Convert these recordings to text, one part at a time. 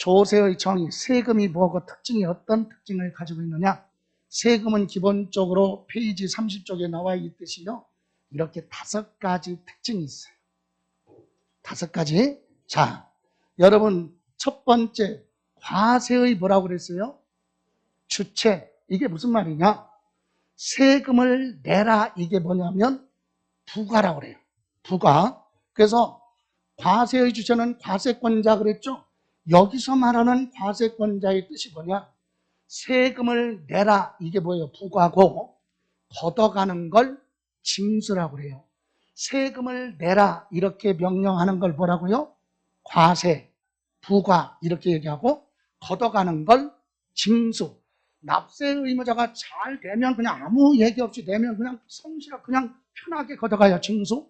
조세의 정의, 세금이 뭐고 특징이 어떤 특징을 가지고 있느냐? 세금은 기본적으로 페이지 30쪽에 나와 있듯이요. 이렇게 5가지 특징이 있어요. 5가지. 자, 여러분 첫 번째 과세의 뭐라고 그랬어요? 주체. 이게 무슨 말이냐? 세금을 내라. 이게 뭐냐면 부과라고 그래요. 부과. 그래서 과세의 주체는 과세권자 그랬죠? 여기서 말하는 과세권자의 뜻이 뭐냐? 세금을 내라. 이게 뭐예요? 부과고 걷어가는 걸 징수라고 그래요. 세금을 내라 이렇게 명령하는 걸 뭐라고요? 과세, 부과 이렇게 얘기하고 걷어가는 걸 징수. 납세 의무자가 잘 내면 그냥 아무 얘기 없이 내면 그냥 성실하게 그냥 편하게 걷어가요. 징수.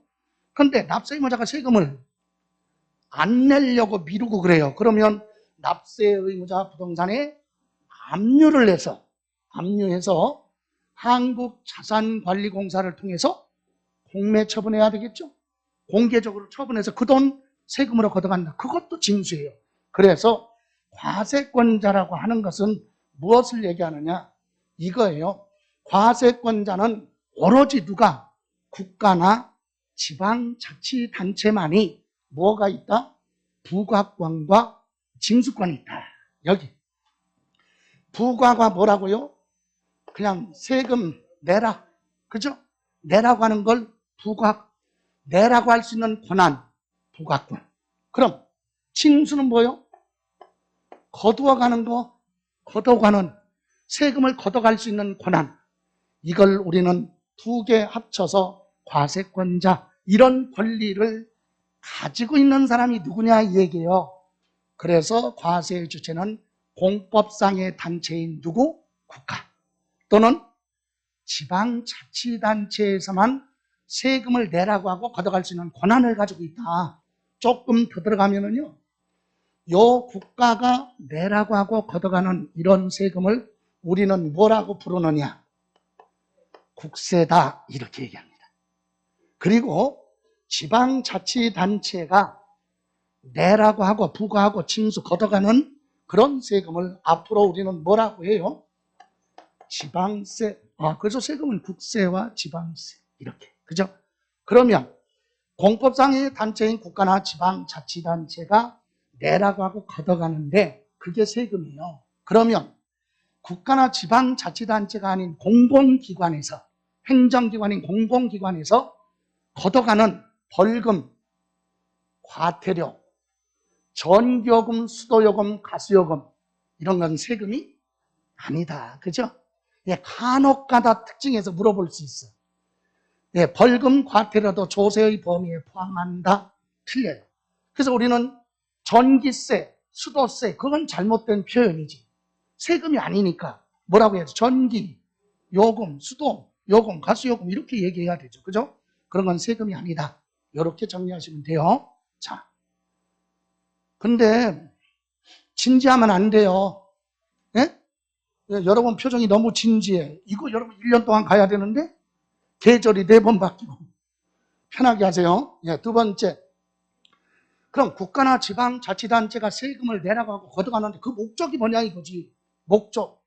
그런데 납세 의무자가 세금을 안 내려고 미루고 그래요. 그러면 납세 의무자 부동산에 압류해서 한국자산관리공사를 통해서 공매 처분해야 되겠죠. 공개적으로 처분해서 그 돈 세금으로 걷어간다. 그것도 징수예요. 그래서 과세권자라고 하는 것은 무엇을 얘기하느냐? 이거예요. 과세권자는 오로지 누가? 국가나 지방자치단체만이 뭐가 있다? 부과권과 징수권이 있다. 여기. 부과가 뭐라고요? 그냥 세금 내라. 그죠? 내라고 하는 걸 부과. 내라고 할 수 있는 권한, 부과권. 그럼 징수는 뭐요? 거두어가는 거, 걷어가는 세금을 걷어갈 수 있는 권한. 이걸 우리는 2개 합쳐서 과세권자, 이런 권리를 가지고 있는 사람이 누구냐 이 얘기예요. 그래서 과세의 주체는 공법상의 단체인 누구? 국가 또는 지방자치단체에서만 세금을 내라고 하고 걷어갈 수 있는 권한을 가지고 있다. 조금 더 들어가면은요, 요 국가가 내라고 하고 걷어가는 이런 세금을 우리는 뭐라고 부르느냐? 국세다 이렇게 얘기합니다. 그리고 지방자치단체가 내라고 하고 부과하고 징수 걷어가는 그런 세금을 앞으로 우리는 뭐라고 해요? 지방세. 그래서 세금은 국세와 지방세 이렇게. 그죠? 그러면 공법상의 단체인 국가나 지방자치단체가 내라고 하고 걷어가는데 그게 세금이에요. 그러면 국가나 지방자치단체가 아닌 공공기관에서, 행정기관인 공공기관에서 걷어가는 벌금, 과태료, 전기요금, 수도요금, 가스요금 이런 건 세금이 아니다. 그죠? 예, 간혹가다 특징에서 물어볼 수 있어. 예, 벌금, 과태료도 조세의 범위에 포함한다. 틀려요. 그래서 우리는 전기세, 수도세 그건 잘못된 표현이지. 세금이 아니니까 뭐라고 해야죠? 전기, 요금, 수도, 요금, 가스요금 이렇게 얘기해야 되죠. 그죠? 그런 건 세금이 아니다. 이렇게 정리하시면 돼요. 자, 근데 진지하면 안 돼요. 예? 여러분 표정이 너무 진지해. 이거 여러분 1년 동안 가야 되는데 계절이 4번 바뀌고. 편하게 하세요. 예, 두 번째. 그럼 국가나 지방자치단체가 세금을 내라고 하고 걷어가는데 그 목적이 뭐냐 이거지. 목적.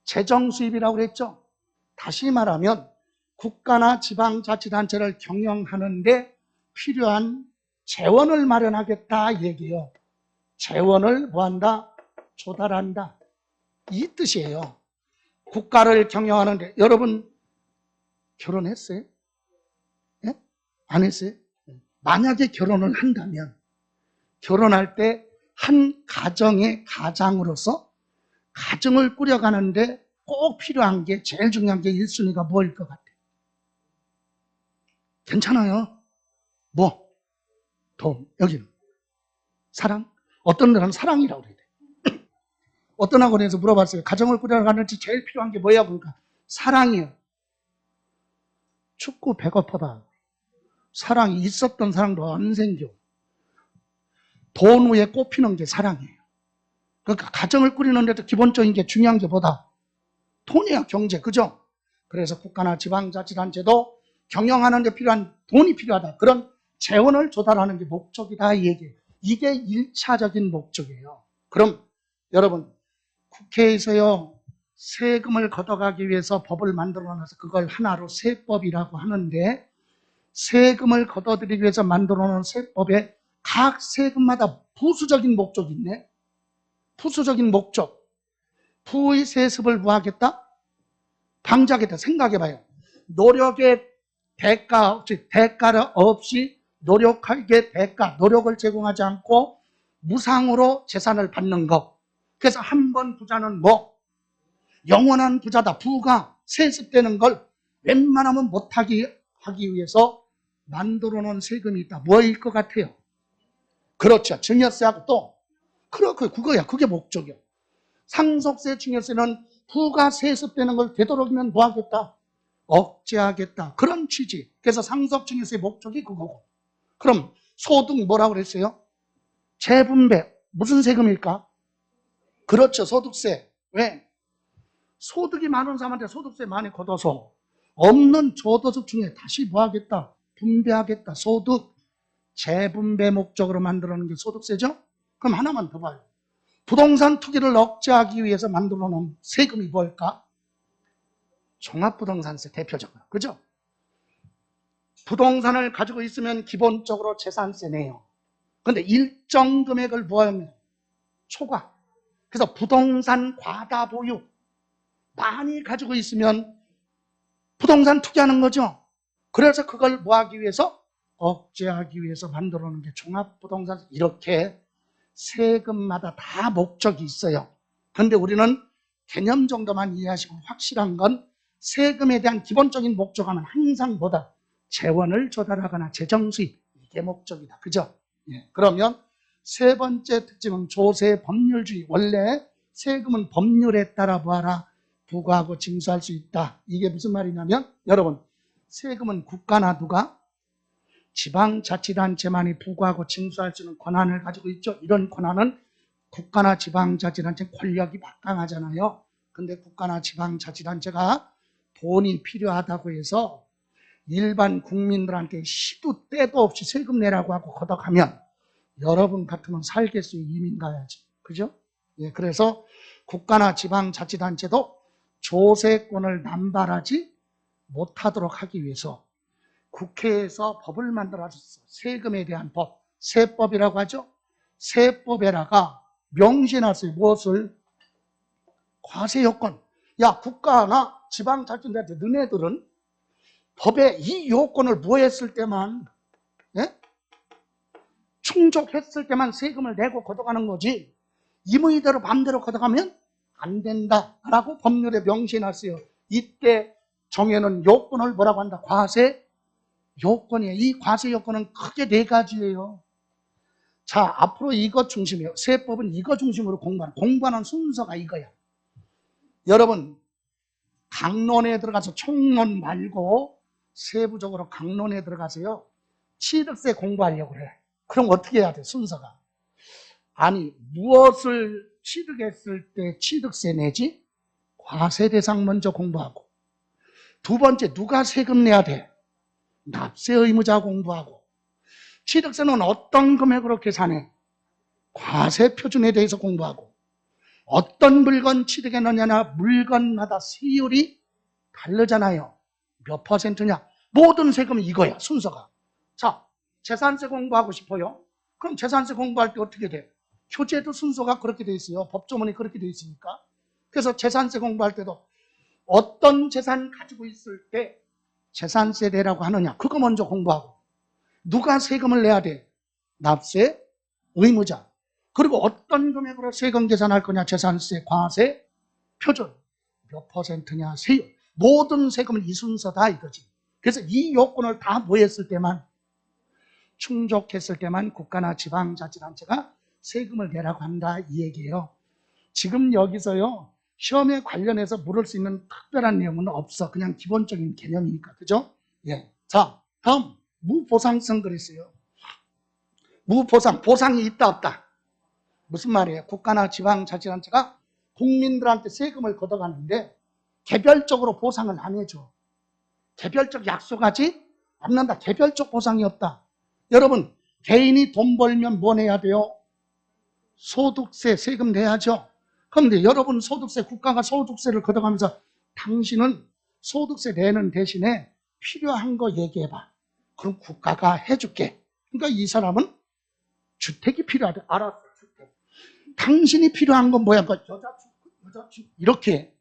재정수입이라고 그랬죠. 다시 말하면 국가나 지방자치단체를 경영하는데 필요한 재원을 마련하겠다 이 얘기예요. 재원을 뭐한다? 조달한다. 이 뜻이에요. 국가를 경영하는데 여러분 결혼했어요? 예? 안 했어요? 만약에 결혼을 한다면 결혼할 때 한 가정의 가장으로서 가정을 꾸려가는데 꼭 필요한 게 제일 중요한 게 1순위가 뭐일 것 같아요? 괜찮아요. 뭐? 돈. 여기는 사랑? 어떤 데는 사랑이라고 그래야 돼. 어떤 학원에서 물어봤어요. 가정을 꾸려가는데 제일 필요한 게 뭐야? 그러니까 사랑이에요. 춥고 배고프다. 사랑이 있었던 사랑도 안 생겨. 돈 위에 꼽히는 게 사랑이에요. 그러니까 가정을 꾸리는데도 기본적인 게 중요한 게 뭐다? 돈이야, 경제. 그죠? 그래서 국가나 지방자치단체도 경영하는 데 필요한 돈이 필요하다. 그런 재원을 조달하는 게 목적이다 이 얘기예요. 이게 1차적인 목적이에요. 그럼 여러분, 국회에서요, 세금을 걷어가기 위해서 법을 만들어놔서 그걸 하나로 세법이라고 하는데, 세금을 걷어들이기 위해서 만들어놓은 세법에 각 세금마다 부수적인 목적이 있네. 부수적인 목적. 부의 세습을 뭐하겠다? 방지하겠다. 생각해봐요. 노력의 대가를 없이 노력하게 노력을 제공하지 않고 무상으로 재산을 받는 것. 그래서 한 번 부자는 뭐? 영원한 부자다. 부가 세습되는 걸 웬만하면 못하게 하기 위해서 만들어 놓은 세금이 있다. 뭐일 것 같아요? 그렇죠. 증여세하고 또 그거야. 그게 목적이야. 상속세, 증여세는 부가 세습되는 걸 되도록이면 뭐 하겠다? 억제하겠다. 그런 취지. 그래서 상속, 증여세의 목적이 그거고. 그럼 소득 뭐라고 그랬어요? 재분배. 무슨 세금일까? 그렇죠. 소득세. 왜? 소득이 많은 사람한테 소득세 많이 걷어서 없는 저소득 중에 다시 뭐 하겠다? 분배하겠다. 소득. 재분배 목적으로 만들어놓은 게 소득세죠? 그럼 하나만 더 봐요. 부동산 투기를 억제하기 위해서 만들어 놓은 세금이 뭘까? 종합부동산세 대표적으로. 그죠? 부동산을 가지고 있으면 기본적으로 재산세 내요. 근데 일정 금액을 뭐하면 초과. 그래서 부동산 과다 보유. 많이 가지고 있으면 부동산 투기하는 거죠. 그래서 그걸 뭐하기 위해서? 억제하기 위해서 만들어 놓은 게 종합부동산세. 이렇게 세금마다 다 목적이 있어요. 그런데 우리는 개념 정도만 이해하시고 확실한 건 세금에 대한 기본적인 목적하면 항상 뭐다? 재원을 조달하거나 재정수입. 이게 목적이다. 그죠? 예. 그러면 세 번째 특징은 조세 법률주의. 원래 세금은 법률에 따라 뭐하라? 부과하고 징수할 수 있다. 이게 무슨 말이냐면 여러분, 세금은 국가나 누가? 지방자치단체만이 부과하고 징수할 수 있는 권한을 가지고 있죠. 이런 권한은 국가나 지방자치단체 권력이 막강하잖아요. 근데 국가나 지방자치단체가 돈이 필요하다고 해서 일반 국민들한테 시도 때도 없이 세금 내라고 하고 걷어가면 여러분 같으면 살겠어요? 이민 가야지. 그죠? 예, 그래서 국가나 지방자치단체도 조세권을 남발하지 못하도록 하기 위해서 국회에서 법을 만들어줬어. 세금에 대한 법, 세법이라고 하죠. 세법에다가 명시해놨어요. 무엇을? 과세 요건. 야, 국가나 지방자치단체 너네들은 법에 이 요건을 부여했을 때만, 예? 충족했을 때만 세금을 내고 걷어가는 거지 임의대로 마음대로 걷어가면 안 된다라고 법률에 명시해놨어요. 이때 정해놓은 요건을 뭐라고 한다? 과세 요건이에요. 이 과세 요건은 크게 네 가지예요. 자, 앞으로 이것 중심이에요. 세법은 이것 중심으로 공부하는 순서가 이거야. 여러분, 강론에 들어가서 총론 말고 세부적으로 강론에 들어가서요, 취득세 공부하려고 그래. 그럼 어떻게 해야 돼? 순서가. 아니, 무엇을 취득했을 때 취득세 내지? 과세 대상 먼저 공부하고, 두 번째 누가 세금 내야 돼? 납세 의무자 공부하고, 취득세는 어떤 금액으로 계산해? 과세 표준에 대해서 공부하고, 어떤 물건 취득했느냐나 물건마다 세율이 다르잖아요. 몇 퍼센트냐? 모든 세금은 이거야, 순서가. 자, 재산세 공부하고 싶어요? 그럼 재산세 공부할 때 어떻게 돼? 교재도 순서가 그렇게 돼 있어요. 법조문이 그렇게 돼 있으니까. 그래서 재산세 공부할 때도 어떤 재산 가지고 있을 때 재산세 내라고 하느냐, 그거 먼저 공부하고, 누가 세금을 내야 돼? 납세 의무자. 그리고 어떤 금액으로 세금 계산할 거냐? 재산세, 과세, 표준. 몇 퍼센트냐? 세율. 모든 세금은 이 순서다 이거지. 그래서 이 요건을 다 모였을 때만, 충족했을 때만 국가나 지방자치단체가 세금을 내라고 한다 이 얘기예요. 지금 여기서요, 시험에 관련해서 물을 수 있는 특별한 내용은 없어. 그냥 기본적인 개념이니까. 그죠? 예. 자, 다음 무보상성 그랬어요. 무보상, 보상이 있다 없다? 무슨 말이에요? 국가나 지방자치단체가 국민들한테 세금을 걷어가는데 개별적으로 보상을 안 해줘. 개별적 약속하지 않는다. 개별적 보상이 없다. 여러분, 개인이 돈 벌면 뭐 내야 돼요? 소득세 세금 내야죠. 그런데 여러분 소득세, 국가가 소득세를 걷어가면서 당신은 소득세 내는 대신에 필요한 거 얘기해봐. 그럼 국가가 해줄게. 그러니까 이 사람은 주택이 필요하다. 알았어, 주택. 당신이 필요한 건 뭐야? 여자축 이렇게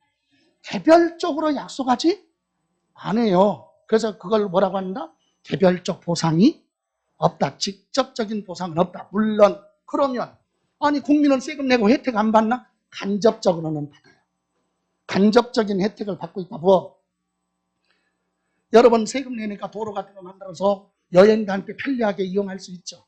개별적으로 약속하지 않아요. 그래서 그걸 뭐라고 한다? 개별적 보상이 없다. 직접적인 보상은 없다. 물론 그러면 아니 국민은 세금 내고 혜택 안 받나? 간접적으로는 받아요. 간접적인 혜택을 받고 있다. 뭐? 여러분 세금 내니까 도로 같은 거 만들어서 여행자한테 편리하게 이용할 수 있죠.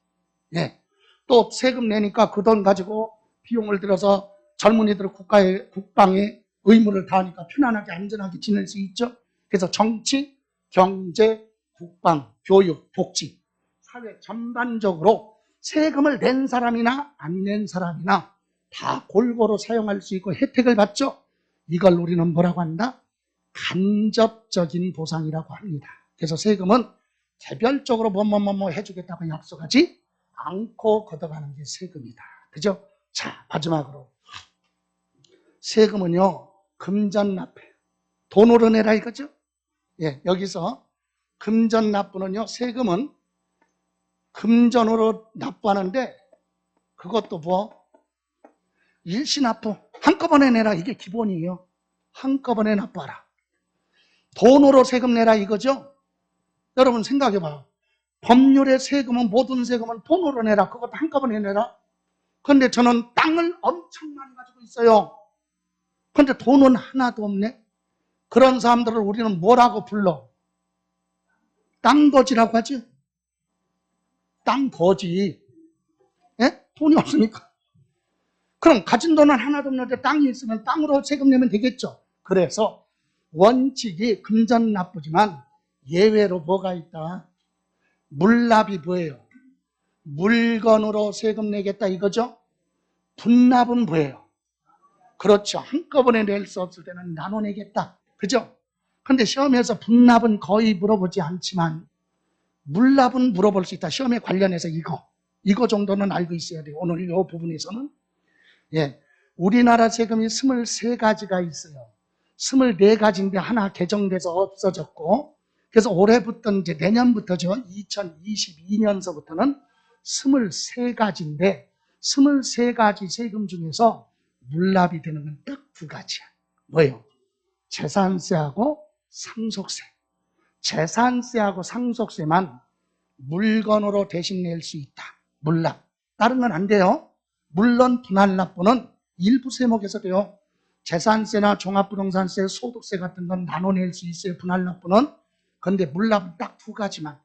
예. 또 세금 내니까 그 돈 가지고 비용을 들여서 젊은이들 국방에 의무를 다하니까 편안하게 안전하게 지낼 수 있죠. 그래서 정치, 경제, 국방, 교육, 복지, 사회 전반적으로 세금을 낸 사람이나 안 낸 사람이나 다 골고루 사용할 수 있고 혜택을 받죠. 이걸 우리는 뭐라고 한다? 간접적인 보상이라고 합니다. 그래서 세금은 개별적으로 뭐 해주겠다고 약속하지 않고 걷어가는 게 세금이다. 그죠? 자, 마지막으로 세금은요 금전납부, 돈으로 내라 이거죠? 예, 여기서 금전납부는요, 세금은 금전으로 납부하는데 그것도 뭐 일시납부, 한꺼번에 내라 이게 기본이에요. 한꺼번에 납부하라. 돈으로 세금 내라 이거죠? 여러분 생각해봐요. 법률의 세금은 모든 세금은 돈으로 내라. 그것도 한꺼번에 내라. 그런데 저는 땅을 엄청 많이 가지고 있어요. 그런데 돈은 하나도 없네. 그런 사람들을 우리는 뭐라고 불러? 땅거지라고 하지. 땅거지. 예? 돈이 없으니까. 그럼 가진 돈은 하나도 없는데 땅이 있으면 땅으로 세금 내면 되겠죠. 그래서 원칙이 금전납부지만 예외로 뭐가 있다? 물납이 뭐예요? 물건으로 세금 내겠다 이거죠? 분납은 뭐예요? 그렇죠. 한꺼번에 낼 수 없을 때는 나눠내겠다. 그죠? 근데 시험에서 분납은 거의 물어보지 않지만 물납은 물어볼 수 있다. 시험에 관련해서 이거 정도는 알고 있어야 돼요. 오늘 이 부분에서는. 예, 우리나라 세금이 23가지가 있어요. 24가지인데 하나 개정돼서 없어졌고, 그래서 올해부터 이제 내년부터죠. 2022년서부터는 23가지인데 23가지 세금 중에서 물납이 되는 건 딱 2가지야. 뭐예요? 재산세하고 상속세. 재산세하고 상속세만 물건으로 대신 낼 수 있다. 물납. 다른 건 안 돼요. 물론 분할납부는 일부 세목에서 돼요. 재산세나 종합부동산세, 소득세 같은 건 나눠낼 수 있어요. 분할납부는. 그런데 물납은 딱 2가지만.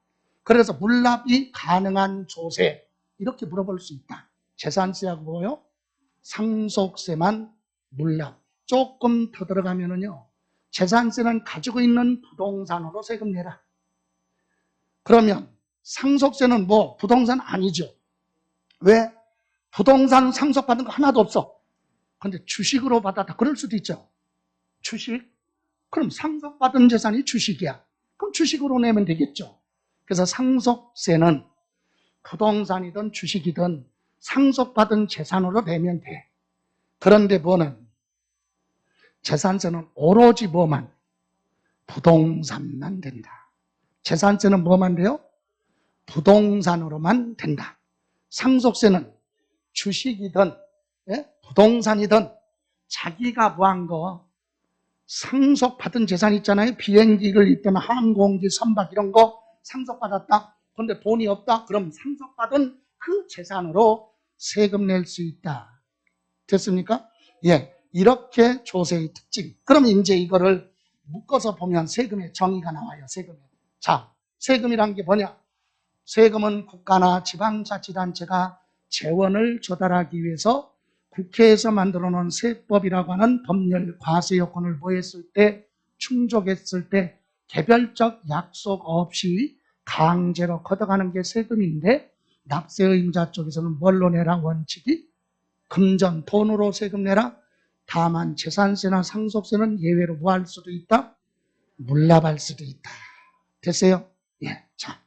그래서 물납이 가능한 조세 이렇게 물어볼 수 있다. 재산세하고 뭐요? 상속세만 물납. 조금 더 들어가면은요. 재산세는 가지고 있는 부동산으로 세금 내라. 그러면 상속세는 뭐? 부동산 아니죠. 왜? 부동산 상속받은 거 하나도 없어. 근데 주식으로 받았다. 그럴 수도 있죠. 주식? 그럼 상속받은 재산이 주식이야. 그럼 주식으로 내면 되겠죠. 그래서 상속세는 부동산이든 주식이든 상속받은 재산으로 내면 돼. 그런데 뭐는? 재산세는 오로지 뭐만? 부동산만 된다. 재산세는 뭐만 돼요? 부동산으로만 된다. 상속세는 주식이든 부동산이든 자기가 뭐한 거 상속받은 재산 있잖아요. 비행기를 있거나 항공기, 선박 이런 거 상속받았다. 그런데 돈이 없다. 그럼 상속받은 그 재산으로 세금 낼 수 있다. 됐습니까? 예, 이렇게 조세의 특징. 그럼 이제 이거를 묶어서 보면 세금의 정의가 나와요. 세금에. 자, 세금이란 게 뭐냐? 세금은 국가나 지방자치단체가 재원을 조달하기 위해서 국회에서 만들어 놓은 세법이라고 하는 법률 과세 요건을 뭐했을 때, 충족했을 때 개별적 약속 없이 강제로 걷어가는 게 세금인데, 납세의무자 쪽에서는 뭘로 내라? 원칙이 금전, 돈으로 세금 내라. 다만 재산세나 상속세는 예외로 뭐 할 수도 있다? 물납할 수도 있다. 됐어요? 예. 자.